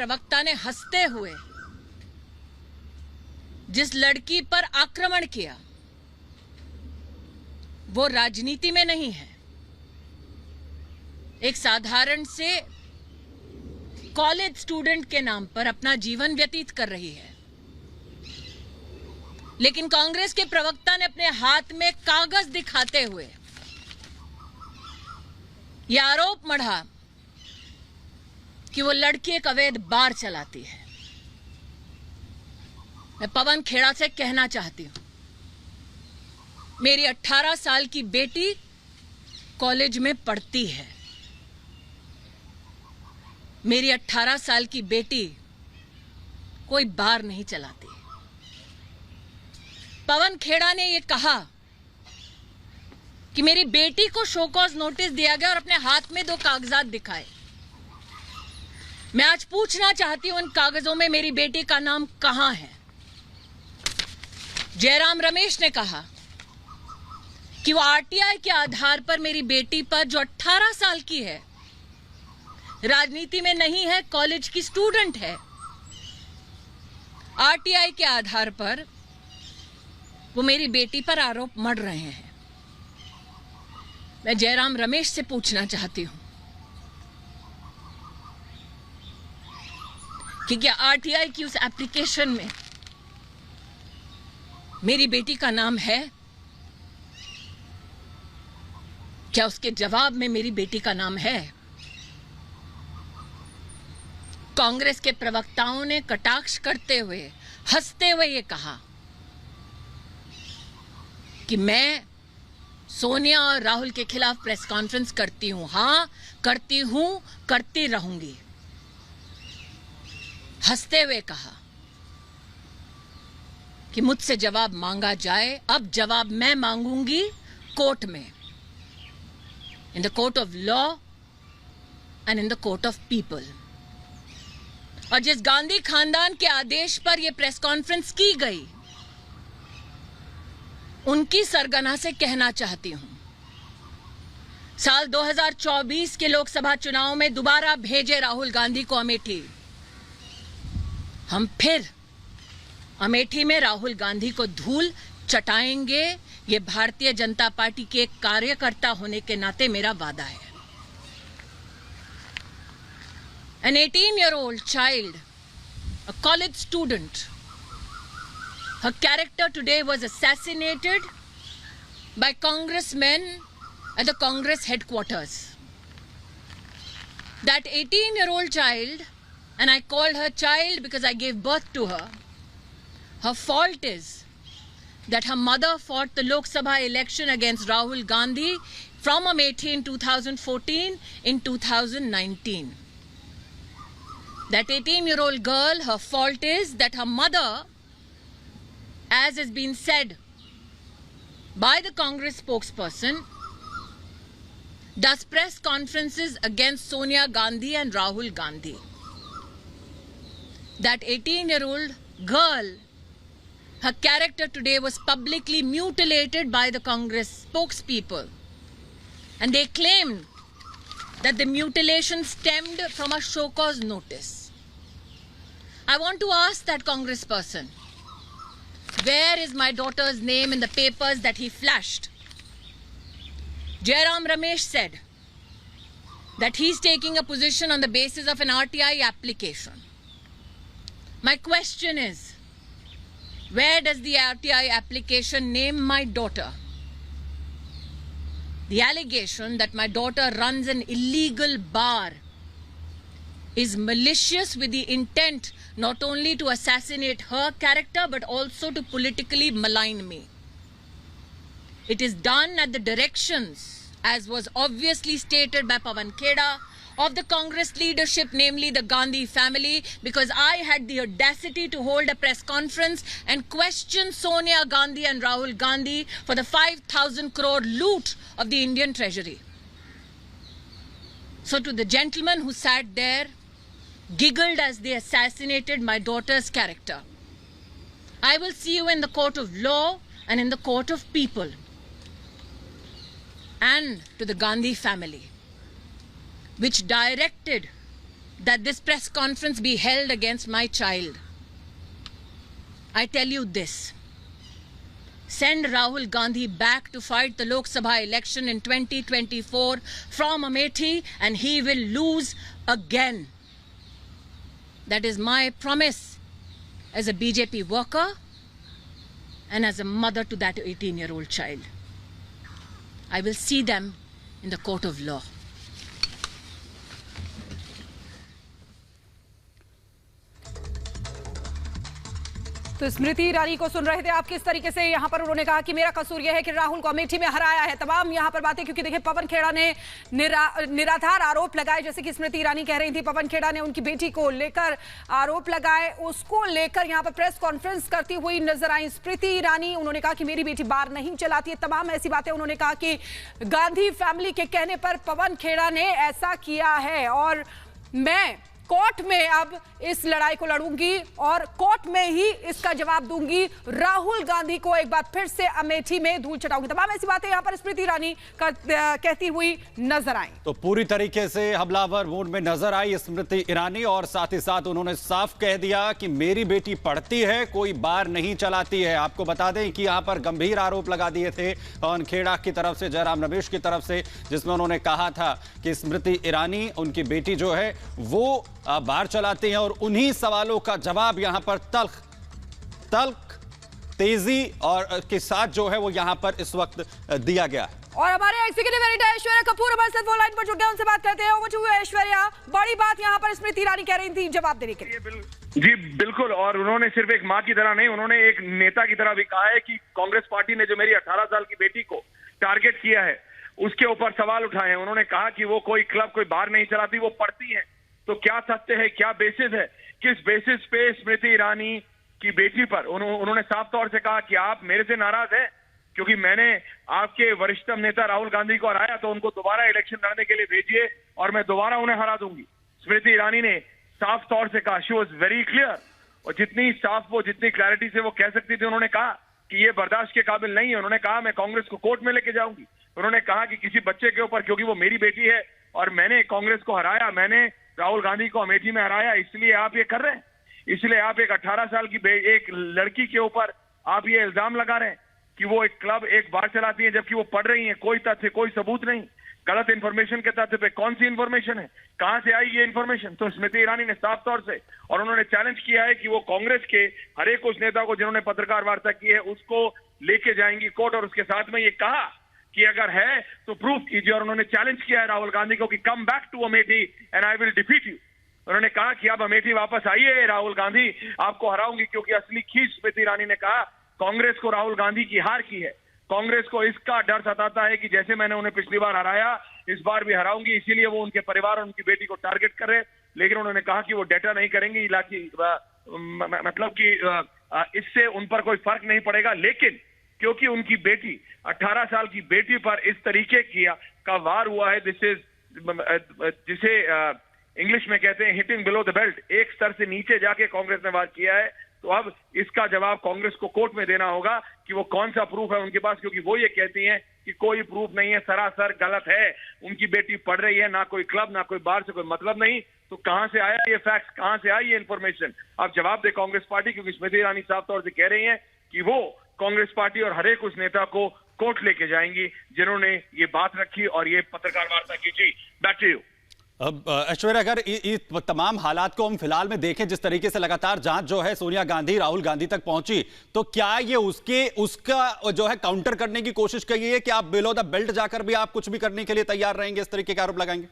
प्रवक्ता ने हंसते हुए जिस लड़की पर आक्रमण किया वो राजनीति में नहीं है, एक साधारण से कॉलेज स्टूडेंट के नाम पर अपना जीवन व्यतीत कर रही है। लेकिन कांग्रेस के प्रवक्ता ने अपने हाथ में कागज दिखाते हुए यह आरोप मढ़ा कि वो लड़की एक अवैध बार चलाती है। मैं पवन खेड़ा से कहना चाहती हूं, मेरी 18 साल की बेटी कॉलेज में पढ़ती है। मेरी 18 साल की बेटी कोई बार नहीं चलाती। पवन खेड़ा ने यह कहा कि मेरी बेटी को शो कॉज नोटिस दिया गया और अपने हाथ में 2 कागजात दिखाए। मैं आज पूछना चाहती हूं, उन कागजों में मेरी बेटी का नाम कहां है? जयराम रमेश ने कहा कि वो आरटीआई के आधार पर मेरी बेटी पर, जो 18 साल की है, राजनीति में नहीं है, कॉलेज की स्टूडेंट है, आरटीआई के आधार पर वो मेरी बेटी पर आरोप मढ़ रहे हैं। मैं जयराम रमेश से पूछना चाहती हूं कि क्या आरटीआई की उस एप्लीकेशन में मेरी बेटी का नाम है? क्या उसके जवाब में मेरी बेटी का नाम है? कांग्रेस के प्रवक्ताओं ने कटाक्ष करते हुए, हंसते हुए ये कहा कि मैं सोनिया और राहुल के खिलाफ प्रेस कॉन्फ्रेंस करती हूं। हां, करती हूं, करती रहूंगी। हंसते हुए कहा कि मुझसे जवाब मांगा जाए। अब जवाब मैं मांगूंगी कोर्ट में, in the court of law and in the court of people. और जिस गांधी खानदान के आदेश पर यह प्रेस कॉन्फ्रेंस की गई, उनकी सरगना से कहना चाहती हूं, साल 2024 के लोकसभा चुनाव में दोबारा भेजे राहुल गांधी को अमेठी। हम फिर अमेठी में राहुल गांधी को धूल चटाएंगे। ये भारतीय जनता पार्टी के एक कार्यकर्ता होने के नाते मेरा वादा है। An 18-year-old child, a college student, her character today was assassinated by congressmen at the Congress headquarters. That 18-year-old child, and I called her child because I gave birth to her, her fault is that her mother fought the Lok Sabha election against Rahul Gandhi from Amethi in 2014 in 2019. That 18-year-old girl, her fault is that her mother, as has been said by the Congress spokesperson, does press conferences against Sonia Gandhi and Rahul Gandhi. That 18-year-old girl, her character today was publicly mutilated by the Congress spokespeople. And they claimed that the mutilation stemmed from a show cause notice. I want to ask that congressperson, where is my daughter's name in the papers that he flashed? Jairam Ramesh said that he's taking a position on the basis of an RTI application. My question is, where does the RTI application name my daughter? The allegation that my daughter runs an illegal bar is malicious with the intent not only to assassinate her character but also to politically malign me. It is done at the directions, as was obviously stated by Pawan Kheda, of the Congress leadership, namely the Gandhi family, because I had the audacity to hold a press conference and question Sonia Gandhi and Rahul Gandhi for the 5,000 crore loot of the Indian treasury. So to the gentleman who sat there, giggled as they assassinated my daughter's character, I will see you in the court of law and in the court of people. And to the Gandhi family, which directed that this press conference be held against my child. I tell you this. Send Rahul Gandhi back to fight the Lok Sabha election in 2024 from Amethi and he will lose again. That is my promise as a BJP worker and as a mother to that 18-year-old child. I will see them in the court of law. तो स्मृति ईरानी को सुन रहे थे आप किस तरीके से यहाँ पर उन्होंने कहा कि मेरा कसूर यह है कि राहुल को अमेठी में हराया है। तमाम यहाँ पर बातें, क्योंकि देखिए पवन खेड़ा ने निराधार आरोप लगाए, जैसे कि स्मृति ईरानी कह रही थी। पवन खेड़ा ने उनकी बेटी को लेकर आरोप लगाए, उसको लेकर यहाँ पर प्रेस कॉन्फ्रेंस करती हुई नजर आई स्मृति ईरानी। उन्होंने कहा कि मेरी बेटी बार नहीं चलाती है, तमाम ऐसी बातें। उन्होंने कहा कि गांधी फैमिली के कहने पर पवन खेड़ा ने ऐसा किया है और मैं कोर्ट में अब इस लड़ाई को लड़ूंगी और कोर्ट में ही इसका जवाब दूंगी। राहुल गांधी को एक बार फिर से अमेठी में धूल चटाऊंगी। तमाम ऐसी बातें यहां पर स्मृति ईरानी कहती हुई नजर आई। तो पूरी तरीके से हमलावर मूड में नजर आई स्मृति ईरानी और साथ ही साथ उन्होंने साफ कह दिया कि मेरी बेटी पढ़ती है, कोई बार नहीं चलाती है। आपको बता दें कि यहां पर गंभीर आरोप लगा दिए थे पवन खेड़ा की तरफ से, जयराम रमेश की तरफ से, जिसमें उन्होंने कहा था कि स्मृति ईरानी उनकी बेटी जो है वो बार चलाते हैं और उन्हीं सवालों का जवाब यहां पर तल्ख तेजी और के साथ जो है वो यहां पर इस वक्त दिया गया है। और हमारे एग्जीक्यूटिव एडिटर ऐश्वर्या कपूर हमारे साथ फोन लाइन पर जुड़ गए, उनसे बात करते हैं। ओवर टू ऐश्वर्या, बड़ी बात यहां पर स्मृति ईरानी कह रही थी जवाब देने के लिए। जी बिल्कुल, और उन्होंने सिर्फ एक मां की तरह नहीं, उन्होंने एक नेता की तरह भी कहा है कि कांग्रेस पार्टी ने जो मेरी 18 साल की बेटी को टारगेट किया है उसके ऊपर सवाल उठाए हैं। उन्होंने कहा कि वो कोई क्लब, कोई बार नहीं चलाती, वो पढ़ती है। तो क्या सत्य है, क्या बेसिस है, किस बेसिस पे स्मृति ईरानी की बेटी पर उन्होंने साफ तौर से कहा कि आप मेरे से नाराज हैं क्योंकि मैंने आपके वरिष्ठतम नेता राहुल गांधी को हराया, तो उनको दोबारा इलेक्शन लड़ने के लिए भेजिए और मैं दोबारा उन्हें हरा दूंगी। स्मृति ईरानी ने साफ तौर से कहा, शी वॉज वेरी क्लियर, और जितनी साफ वो, जितनी क्लैरिटी से वो कह सकती थी, उन्होंने कहा कि ये बर्दाश्त के काबिल नहीं है। उन्होंने कहा मैं कांग्रेस को कोर्ट में लेके जाऊंगी। उन्होंने कहा कि किसी बच्चे के ऊपर, क्योंकि वो मेरी बेटी है और मैंने कांग्रेस को हराया, मैंने राहुल गांधी को अमेठी में हराया, इसलिए आप ये कर रहे हैं, इसलिए आप एक 18 साल की एक लड़की के ऊपर आप ये इल्जाम लगा रहे हैं कि वो एक क्लब, एक बार चलाती है, जबकि वो पढ़ रही है। कोई तथ्य, कोई सबूत नहीं, गलत इंफॉर्मेशन के तथ्य पे। कौन सी इंफॉर्मेशन है, कहां से आई ये इंफॉर्मेशन? तो स्मृति ईरानी ने साफ तौर से, और उन्होंने चैलेंज किया है कि वो कांग्रेस के हर एक उस नेता को जिन्होंने पत्रकार वार्ता की है उसको लेके जाएंगी कोर्ट, और उसके साथ में ये कहा कि अगर है तो प्रूफ कीजिए। और उन्होंने चैलेंज किया है राहुल गांधी को कि come back to Amethi and I will defeat you. उन्होंने कहा कि आप अमेठी वापस आइए राहुल गांधी, आपको हराऊंगी, क्योंकि असली खींच स्मृति ईरानी ने कहा कांग्रेस को राहुल गांधी की हार की है। कांग्रेस को इसका डर सताता है कि जैसे मैंने उन्हें पिछली बार हराया इस बार भी हराऊंगी, इसीलिए वो उनके परिवार और उनकी बेटी को टारगेट कर रहे। लेकिन उन्होंने कहा कि वो डेटा नहीं करेंगी, मतलब कि इससे उन पर कोई फर्क नहीं पड़ेगा। लेकिन क्योंकि उनकी बेटी, 18 साल की बेटी पर इस तरीके का वार हुआ है, जिसे इंग्लिश में कहते हैं हिटिंग बिलो द बेल्ट, एक स्तर से नीचे जाके कांग्रेस ने वार किया है, तो अब इसका जवाब कांग्रेस को कोर्ट में देना होगा कि वो कौन सा प्रूफ है उनके पास, क्योंकि वो ये कहती हैं कि कोई प्रूफ नहीं है, सरासर गलत है, उनकी बेटी पढ़ रही है, ना कोई क्लब, ना कोई बार से कोई मतलब नहीं। तो कहां से आया ये फैक्ट, कहां से आई ये इंफॉर्मेशन? अब जवाब दे कांग्रेस पार्टी, क्योंकि स्मृति ईरानी साफ तौर से कह रही है कि वो कांग्रेस पार्टी और हर एक उस नेता को कोर्ट लेके जाएंगी जिन्होंने ये बात रखी और ये पत्रकार वार्ता की। जी बैक टू यू। अब ऐश्वर्या, अगर इस तमाम हालात को हम फिलहाल में देखें, जिस तरीके से लगातार जांच जो है सोनिया गांधी, राहुल गांधी तक पहुंची, तो क्या ये उसका जो है काउंटर करने की कोशिश की है कि आप बिलो द बेल्ट जाकर भी आप कुछ भी करने के लिए तैयार रहेंगे, इस तरीके के आरोप लगाएंगे?